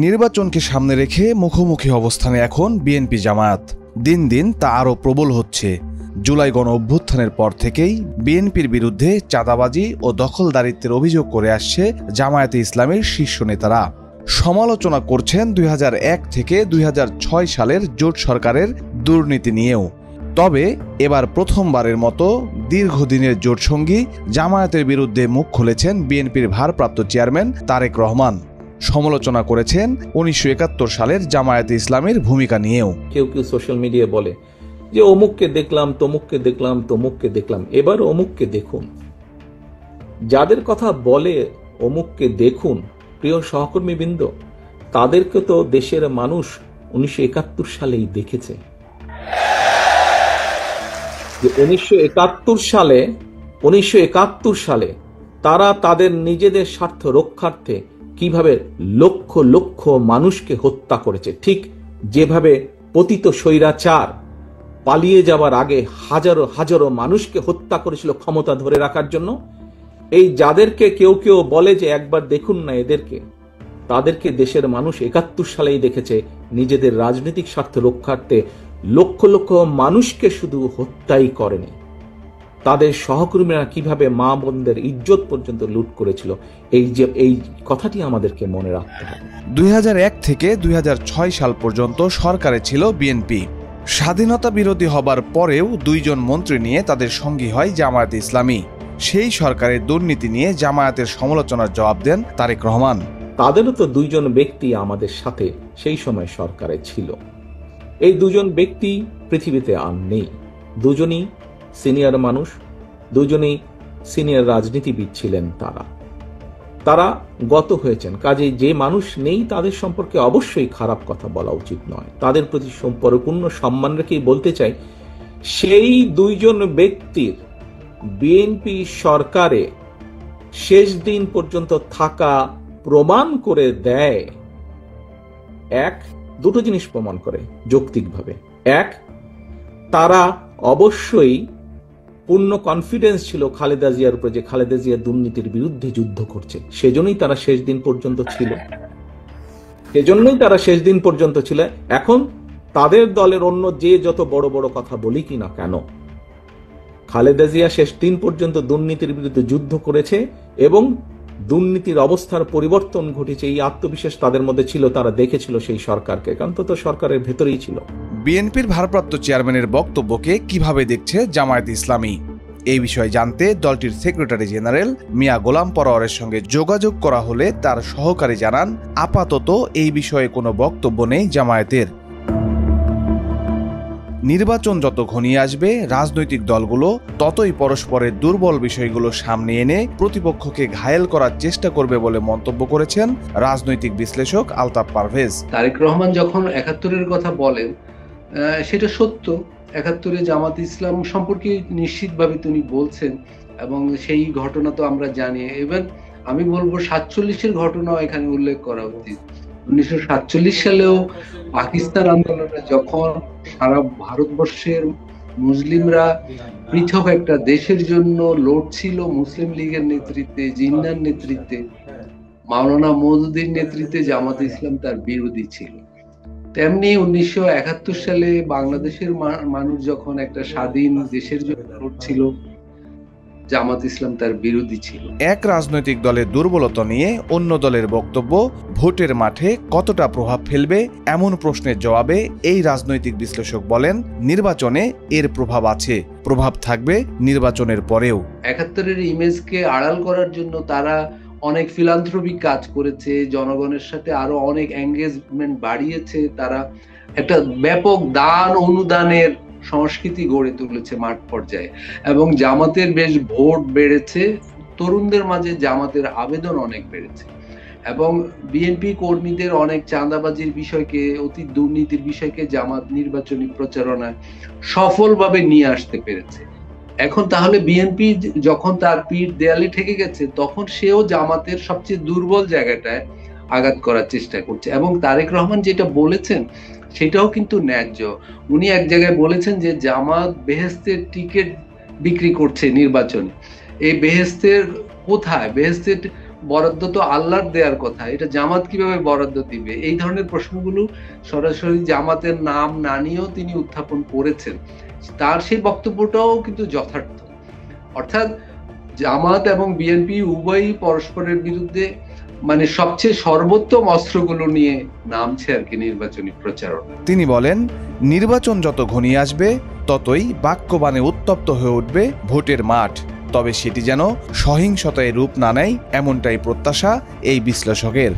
নির্বাচনকে সামনে রেখে মুখোমুখি অবস্থানে এখন বিএনপি জামায়াত। দিন দিন তা আরও প্রবল হচ্ছে। জুলাই গণ অভ্যুত্থানের পর থেকেই বিএনপির বিরুদ্ধে চাঁদাবাজি ও দখলদারিত্বের অভিযোগ করে আসছে জামায়াতে ইসলামের শীর্ষ নেতারা। সমালোচনা করছেন ২০০১ থেকে ২০০৬ সালের জোট সরকারের দুর্নীতি নিয়েও। তবে এবার প্রথমবারের মতো দীর্ঘদিনের জোটসঙ্গী জামায়াতের বিরুদ্ধে মুখ খুলেছেন বিএনপির ভারপ্রাপ্ত চেয়ারম্যান তারেক রহমান। সমালোচনা করেছেন ১৯৭১ সালের জামায়াতে ইসলামের ভূমিকা নিয়েও। কেউ কেউ সোশ্যাল মিডিয়ায় বলে যে অমুককে দেখলাম, তমুককে দেখলাম, তমুককে দেখলাম, এবার অমুককে দেখুন। যাদের কথা বলে অমুককে দেখুন, প্রিয় সহকর্মীবৃন্দ, তাদেরকে তো দেশের মানুষ ১৯৭১ সালেই দেখেছে। যে ১৯৭১ সালে তারা তাদের নিজেদের স্বার্থ রক্ষার্থে কিভাবে লক্ষ লক্ষ মানুষকে হত্যা করেছে, ঠিক যেভাবে পতিত স্বৈরাচার পালিয়ে যাওয়ার আগে হাজারো হাজারো মানুষকে হত্যা করেছিল ক্ষমতা ধরে রাখার জন্য। এই যাদেরকে কেউ কেউ বলে যে একবার দেখুন না এদেরকে, তাদেরকে দেশের মানুষ ৭১ সালেই দেখেছে নিজেদের রাজনৈতিক স্বার্থ রক্ষার্থে লক্ষ লক্ষ মানুষকে শুধু হত্যাই করেনি, তাদের সহকর্মীরা কিভাবে মা বোনদের ইজ্জত পর্যন্ত লুট করেছিল। এই কথাটি আমাদেরকে মনে রাখতে হবে। ২০০১ থেকে ২০০৬ সাল পর্যন্ত সরকারে ছিল বিএনপি। স্বাধীনতা বিরোধী হবার পরেও ২ জন মন্ত্রী নিয়ে তাদের সঙ্গী হয় জামায়াতে ইসলামী। সেই সরকারের দুর্নীতি নিয়ে জামায়াতের সমালোচনার জবাব দেন তারেক রহমান। তাদেরও তো ২ জন ব্যক্তি আমাদের সাথে সেই সময় সরকারে ছিল। এই ২ জন ব্যক্তি পৃথিবীতে আর নেই। দুজনই সিনিয়র মানুষ, দুজনেই সিনিয়র রাজনীতিবিদ ছিলেন। তারা গত হয়েছেন। কাজেই যে মানুষ নেই তাদের সম্পর্কে অবশ্যই খারাপ কথা বলা উচিত নয়। তাদের প্রতি পরিপূর্ণ সম্মান রেখেই বলতে চাই, সেই ২ জন ব্যক্তির বিএনপি সরকারে শেষ দিন পর্যন্ত থাকা প্রমাণ করে দেয় দুটো জিনিস প্রমাণ করে যৌক্তিকভাবে। তারা অবশ্যই পূর্ণ কনফিডেন্স ছিল খালেদা জিয়ার উপরে যে খালেদা জিয়া দুর্নীতির বিরুদ্ধে যুদ্ধ করছে, সেজন্যই তারা শেষ দিন পর্যন্ত ছিল। এখন তাদের দলের অন্য যে যত বড় বড় কথা বলি কিনা কেন, খালেদা জিয়া শেষ দিন পর্যন্ত দুর্নীতির বিরুদ্ধে যুদ্ধ করেছে এবং দুর্নীতির অবস্থার পরিবর্তন ঘটেছে, এই আত্মবিশ্বাস তাদের মধ্যে ছিল। তারা দেখেছিল সেই সরকারকে, কারণ তো সরকারের ভেতরেই ছিল। বিএনপির ভারপ্রাপ্ত চেয়ারম্যানের বক্তব্যকে কিভাবে দেখছে জামায়াতে ইসলামী, এই বিষয়ে জানতে দলটির সেক্রেটারি জেনারেল মিয়া গোলাম পরোয়ারের সঙ্গে যোগাযোগ করা হলে তার সহকারী জানান, আপাতত এই বিষয়ে কোনো বক্তব্য নেই জামায়াতের। নির্বাচন যত ঘনিয়ে আসবে রাজনৈতিক দলগুলো ততই পরস্পরের দুর্বল বিষয়গুলো সামনে এনে প্রতিপক্ষকে ঘায়েল করার চেষ্টা করবে বলে মন্তব্য করেছেন রাজনৈতিক বিশ্লেষক আলতাফ পারভেজ। তারেক রহমান যখন ৭১-এর কথা বলেন, সেটা সত্য। ৭১-এ জামাত ইসলাম সম্পর্কে নিশ্চিতভাবে তিনি বলছেন এবং সেই ঘটনা তো আমরা জানি। এবার আমি বলবো ৪৭-এর ঘটনাও এখানে উল্লেখ করা উচিত। ১৯৪৭ সালেও পাকিস্তান আন্দোলনে যখন সারা ভারতবর্ষের মুসলিমরা পৃথক একটা দেশের জন্য লড়ছিল, মুসলিম লীগের নেতৃত্বে, জিন্নার নেতৃত্বে, মাওলানা মওদুদীর নেতৃত্বে জামাত ইসলাম তার বিরোধী ছিল। তেমনি ১৯৭১ সালে বাংলাদেশের মানুষ যখন একটা স্বাধীন দেশের জন্য লড়ছিল, জামাত ইসলাম তার বিরোধী ছিল। এক রাজনৈতিক দলের দুর্বলতা নিয়ে অন্য দলের বক্তব্য ভোটের মাঠে কতটা প্রভাব ফেলবে এমন প্রশ্নের জবাবে এই রাজনৈতিক বিশ্লেষক বলেন, নির্বাচনে এর প্রভাব আছে, প্রভাব থাকবে নির্বাচনের পরেও। ৭১-এর ইমেজকে আড়াল করার জন্য তারা অনেক ফিলান্থ্রপিক কাজ করেছে, জনগণের সাথে আরো অনেক এঙ্গেজমেন্ট বাড়িয়েছে, তারা একটা ব্যাপক দান অনুদানের সংস্কৃতি গড়ে তুলেছে মাঠ পর্যায়ে এবং জামাতের বেশ ভোট বেড়েছে, তরুণদের মাঝে জামাতের আবেদন অনেক বেড়েছে এবং বিএনপি কর্মীদের অনেক চাঁদাবাজির বিষয়কে, অতীত দুর্নীতির বিষয়কে জামাত নির্বাচনী প্রচারণায় সফলভাবে নিয়ে আসতে পেরেছে। এখন তাহলে বিএনপি যখন তার পিঠ দেয়ালে ঠেকে গেছে, তখন সেও জামাতের সবচেয়ে দুর্বল জায়গাটায় আঘাত করার চেষ্টা করছে। এবং তারেক রহমান যেটা বলেছেন সেটাও কিন্তু ন্যায্য। উনি এক জায়গায় বলেছেন যে জামাত বেহেশতের টিকিট বিক্রি করছে নির্বাচনে। এই বেহেশতের কোথায়? বেহেশতের বরাদ্দ তো আল্লাহর দেওয়ার কথা, এটা জামাত কিভাবে বরাদ্দ দিবে? এই ধরনের প্রশ্নগুলো সরাসরি জামাতের নাম না নিয়েও তিনি উত্থাপন করেছেন। তার সেই বক্তব্যটাও কিন্তু যথার্থ। অর্থাৎ জামাত এবং বিএনপি উভয়ই পরস্পরের বিরুদ্ধে মানে সবচেয়ে সর্বোত্তম অস্ত্রগুলো নিয়ে নামছে আর কি নির্বাচনী প্রচারণা। তিনি বলেন, নির্বাচন যত ঘনিয়ে আসবে ততই বাক্যবাণে উত্তপ্ত হয়ে উঠবে ভোটের মাঠ, তবে সেটি যেন সহিংসতায় রূপ না নেয় এমনটাই প্রত্যাশা এই বিশ্লেষকের।